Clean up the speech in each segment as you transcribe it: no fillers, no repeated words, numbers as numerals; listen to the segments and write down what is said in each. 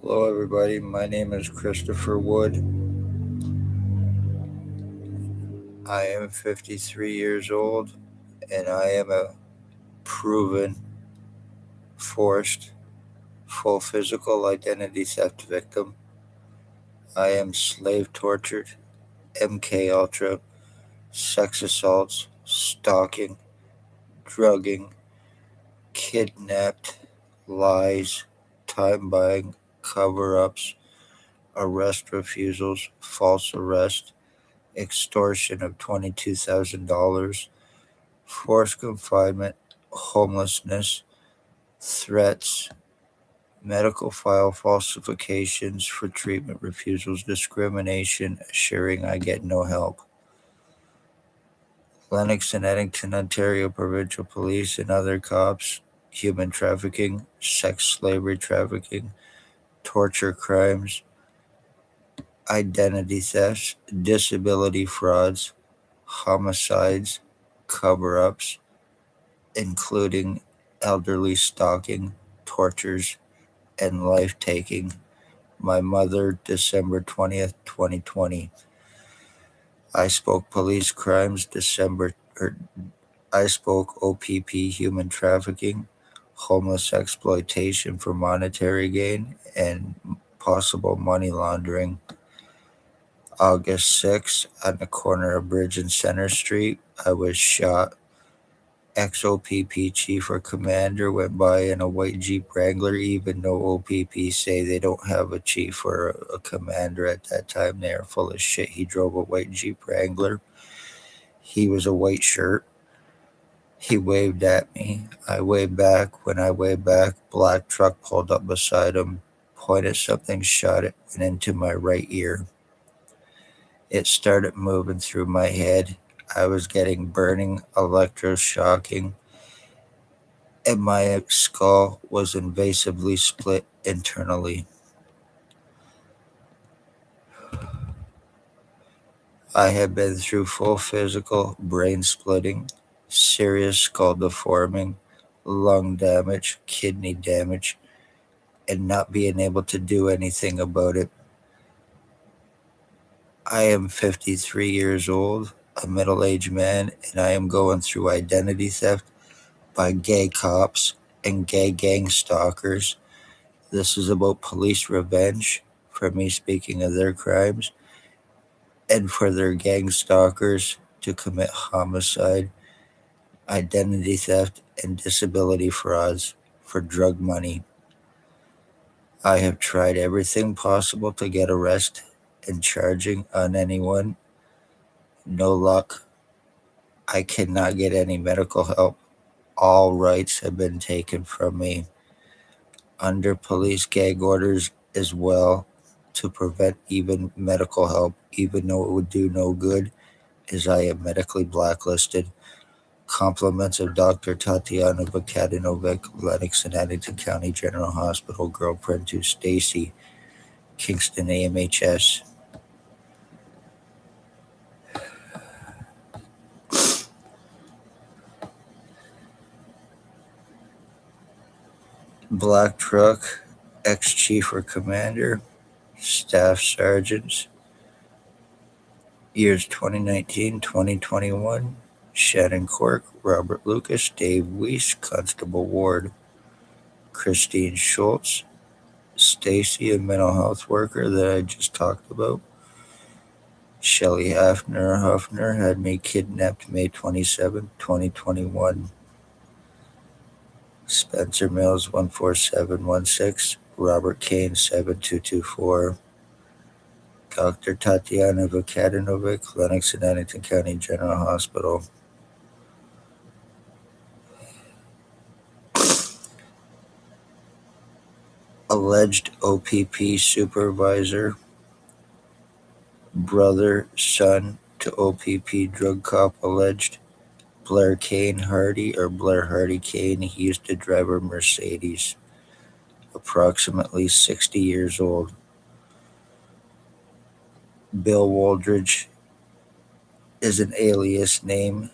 Hello, everybody. My name is Christopher Wood. I am 53 years old, and I am a proven, forced, full physical identity theft victim. I am slave tortured, MK Ultra, sex assaults, stalking, drugging, kidnapped, lies, time buying, cover ups, arrest refusals, false arrest, extortion of $22,000, forced confinement, homelessness, threats, medical file falsifications for treatment refusals, discrimination, assuring I get no help. Lennox and Edmonton, Ontario provincial police and other cops, human trafficking, sex slavery trafficking, torture crimes, identity thefts, disability frauds, homicides, cover ups, including elderly stalking, tortures, and life taking. My mother, December 20th, 2020. I spoke police crimes, I spoke OPP human trafficking, homeless exploitation for monetary gain, and possible money laundering. August 6th, on the corner of Bridge and Center Street, I was shot. Ex-OPP chief or commander went by in a white Jeep Wrangler, even though OPP say they don't have a chief or a commander at that time. They are full of shit. He drove a white Jeep Wrangler. He was a white shirt. He waved at me. I waved back. When I waved back, black truck pulled up beside him, pointed something, shot it, went into my right ear. It started moving through my head. I was getting burning, electroshocking, and my skull was invasively split internally. I had been through full physical brain splitting, serious skull deforming, lung damage, kidney damage, and not being able to do anything about it. I am 53 years old, a middle aged man, and I am going through identity theft by gay cops and gay gang stalkers. This is about police revenge for me speaking of their crimes and for their gang stalkers to commit homicide, identity theft, and disability frauds for drug money. I have tried everything possible to get arrested and charging on anyone. No luck. I cannot get any medical help. All rights have been taken from me under police gag orders as well to prevent even medical help, even though it would do no good, as I am medically blacklisted. Compliments of Dr. Tatiana Vukadinovic, Lennox and Addington County General Hospital, girlfriend to Stacy, Kingston AMHS. Black truck, ex chief or commander, staff sergeants, years 2019, 2021. Shannon Cork, Robert Lucas, Dave Weiss, Constable Ward, Christine Schultz, Stacy, a mental health worker that I just talked about. Shelley Hafner had me kidnapped May 27, 2021. Spencer Mills 14716, Robert Kane 7224. Dr. Tatiana Vukadinovic, Lennox and Addington County General Hospital. Alleged OPP supervisor, brother, son to OPP drug cop alleged. Blair Kane Hardy or Blair Hardy Kane, he used to drive a Mercedes, approximately 60 years old. Bill Waldridge is an alias name.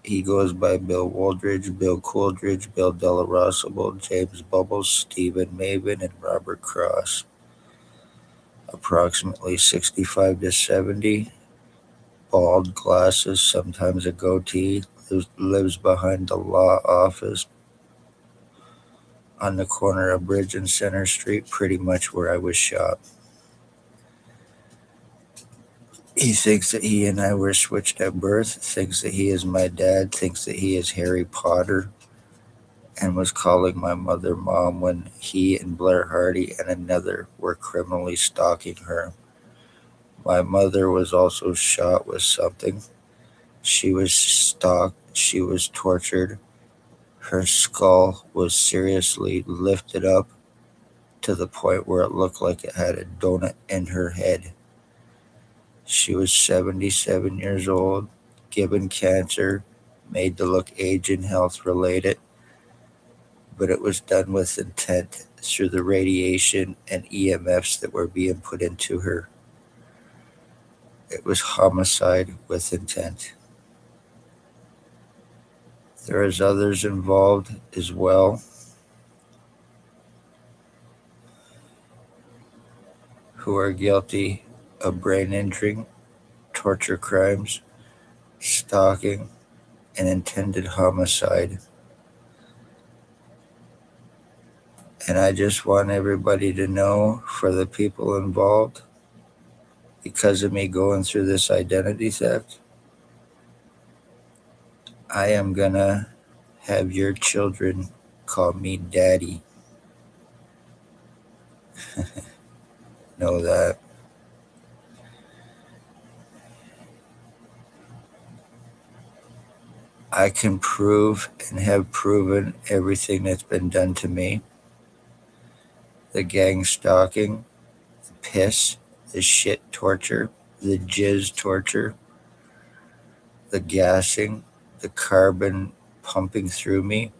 He goes by Bill Wooldridge, Bill Coolidge, Bill Delarossable, James Bubbles, Stephen Maven, and Robert Cross. Approximately 65 to 70, bald, glasses, sometimes a goatee, lives behind the law office on the corner of Bridge and Center Street, pretty much where I was shot. He thinks that he and I were switched at birth, thinks that he is my dad, thinks that he is Harry Potter, and was calling my mother Mom when he and Blair Hardy and another were criminally stalking her. My mother was also shot with something. She was stalked, she was tortured. Her skull was seriously lifted up to the point where it looked like it had a donut in her head. She was 77 years old, given cancer, made to look age and health related, but it was done with intent through the radiation and EMFs that were being put into her. It was homicide with intent. There is others involved as well who are guilty of brain injuring, torture crimes, stalking, and intended homicide. And I just want everybody to know, for the people involved, because of me going through this identity theft, I am gonna have your children call me daddy. Know that. I can prove and have proven everything that's been done to me. The gang stalking, the piss, the shit torture, the jizz torture, the gassing, the carbon pumping through me,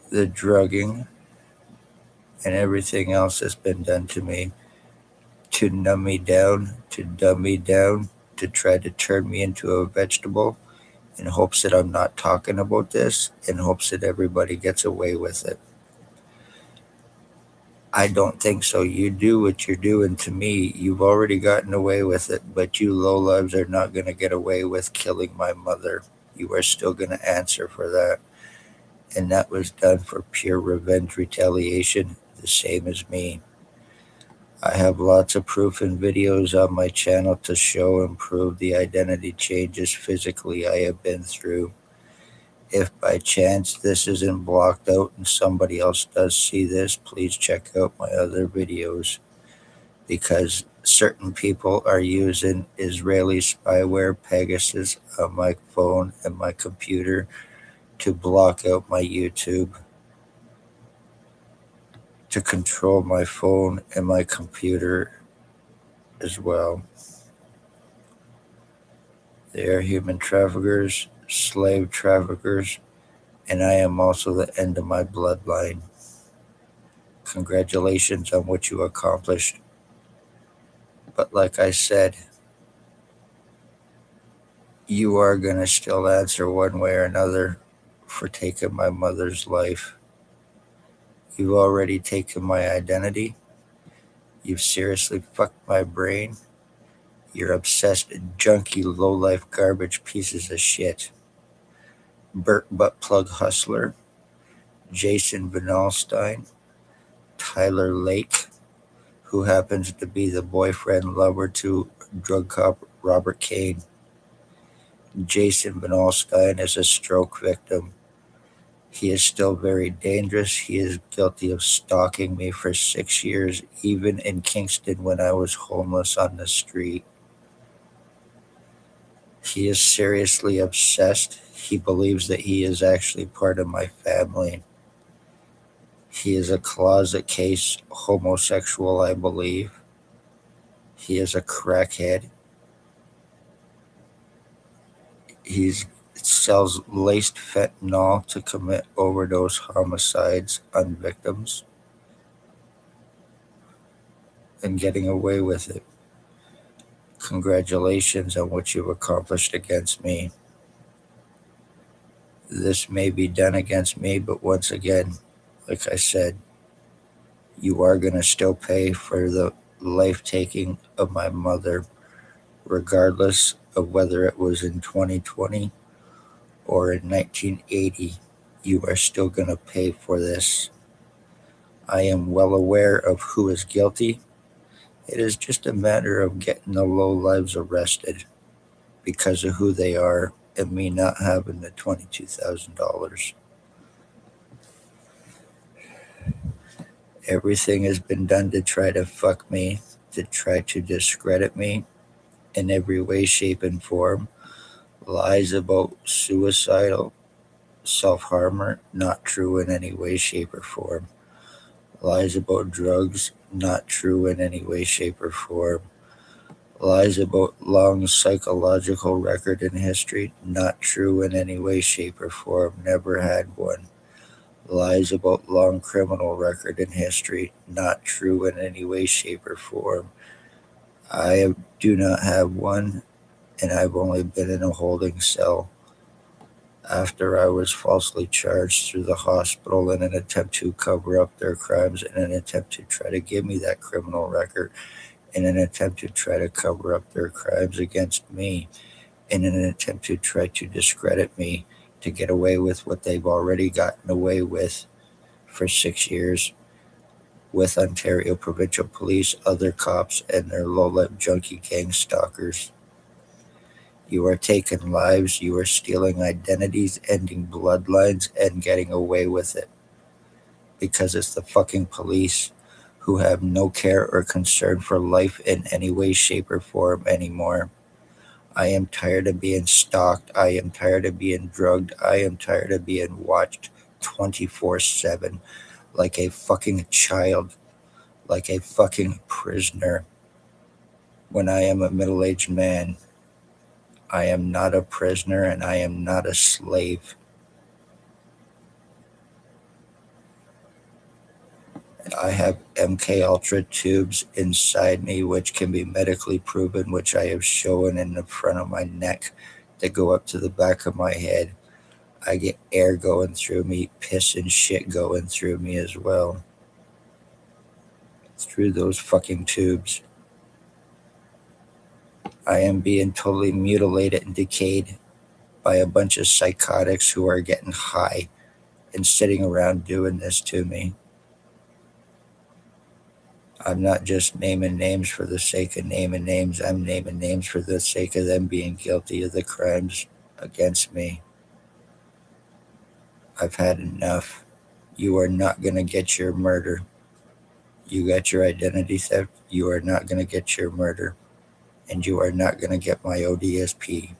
the drugging, and everything else that's been done to me to numb me down, to dumb me down, to try to turn me into a vegetable in hopes that I'm not talking about this, in hopes that everybody gets away with it. I don't think so. You do what you're doing to me. You've already gotten away with it, but you lowlives are not going to get away with killing my mother. You are still going to answer for that. And that was done for pure revenge retaliation, the same as me. I have lots of proof and videos on my channel to show and prove the identity changes physically I have been through. If by chance this isn't blocked out and somebody else does see this, please check out my other videos, because certain people are using Israeli spyware Pegasus on my phone and my computer to block out my YouTube, to control my phone and my computer as well. They are human traffickers, slave traffickers, and I am also the end of my bloodline. Congratulations on what you accomplished. But like I said, you are going to still answer one way or another for taking my mother's life. You've already taken my identity. You've seriously fucked my brain. You're obsessed, junky, low-life garbage pieces of shit. Burt Buttplug Hustler, Jason Van Alstyne, Tyler Lake, who happens to be the boyfriend lover to drug cop Robert Kane. Jason Van Alstyne is a stroke victim. He is still very dangerous. He is guilty of stalking me for 6 years, even in Kingston when I was homeless on the street. He is seriously obsessed. He believes that he is actually part of my family. He is a closet case homosexual, I believe. He is a crackhead. He sells laced fentanyl to commit overdose homicides on victims and getting away with it. Congratulations on what you've accomplished against me. This may be done against me, but once again, like I said, you are going to still pay for the life taking of my mother, regardless of whether it was in 2020 or in 1980. You are still going to pay for this. I am well aware of who is guilty. It is just a matter of getting the low lives arrested because of who they are and me not having the $22,000. Everything has been done to try to fuck me, to try to discredit me in every way, shape, and form. Lies about suicidal self-harmer, not true in any way, shape, or form. Lies about drugs, not true in any way, shape, or form. Lies about long psychological record and history, not true in any way, shape, or form. Never had one. Lies about long criminal record and history, not true in any way, shape, or form. Do not have one, and I've only been in a holding cell after I was falsely charged through the hospital in an attempt to cover up their crimes, in an attempt to try to give me that criminal record, in an attempt to try to cover up their crimes against me, in an attempt to try to discredit me, to get away with what they've already gotten away with for 6 years with Ontario provincial police, other cops, and their low-life junkie gang stalkers. You are taking lives, you are stealing identities, ending bloodlines, and getting away with it. Because it's the fucking police who have no care or concern for life in any way, shape, or form anymore. I am tired of being stalked. I am tired of being drugged. I am tired of being watched 24/7 like a fucking child, like a fucking prisoner. When I am a middle-aged man, I am not a prisoner and I am not a slave. I have MK Ultra tubes inside me, which can be medically proven, which I have shown in the front of my neck that go up to the back of my head. I get air going through me, piss and shit going through me as well. Through those fucking tubes. I am being totally mutilated and decayed by a bunch of psychotics who are getting high and sitting around doing this to me. I'm not just naming names for the sake of naming names. I'm naming names for the sake of them being guilty of the crimes against me. I've had enough. You are not going to get your murder. You got your identity theft. You are not going to get your murder. And you are not going to get my ODSP.